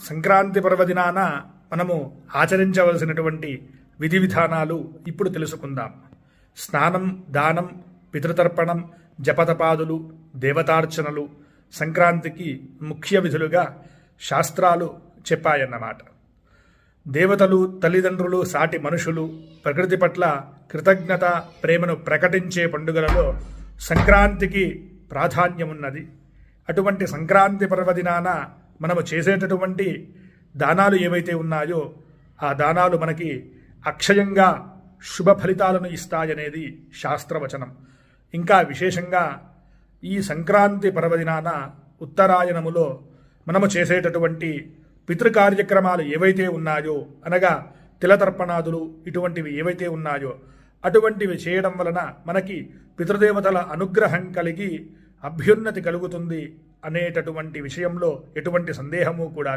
సంక్రాంతి పర్వదినాన మనము ఆచరించవలసినటువంటి విధి విధానాలు ఇప్పుడు తెలుసుకుందాం. స్నానం, దానం, పితృతర్పణం, జపతపాదులు, దేవతార్చనలు సంక్రాంతికి ముఖ్య విధులుగా శాస్త్రాలు చెప్పాయన్నమాట. దేవతలు, తల్లిదండ్రులు, సాటి మనుషులు ప్రకృతి పట్ల కృతజ్ఞత, ప్రేమను ప్రకటించే పండుగలలో సంక్రాంతికి ప్రాధాన్యమున్నది. అటువంటి సంక్రాంతి పర్వదినాన మనము చేసేటటువంటి దానాలు ఏవైతే ఉన్నాయో ఆ దానాలు మనకి అక్షయంగా శుభ ఫలితాలను ఇస్తాయనేది శాస్త్రవచనం. ఇంకా విశేషంగా ఈ సంక్రాంతి పర్వదినాన ఉత్తరాయణములో మనము చేసేటటువంటి పితృకార్యక్రమాలు ఏవైతే ఉన్నాయో, అనగా తిలతర్పణాదులు ఇటువంటివి ఏవైతే ఉన్నాయో అటువంటివి చేయడం వలన మనకి పితృదేవతల అనుగ్రహం కలిగి అభ్యున్నతి కలుగుతుంది అనేటటువంటి విషయంలో ఎటువంటి సందేహము కూడా లేదు.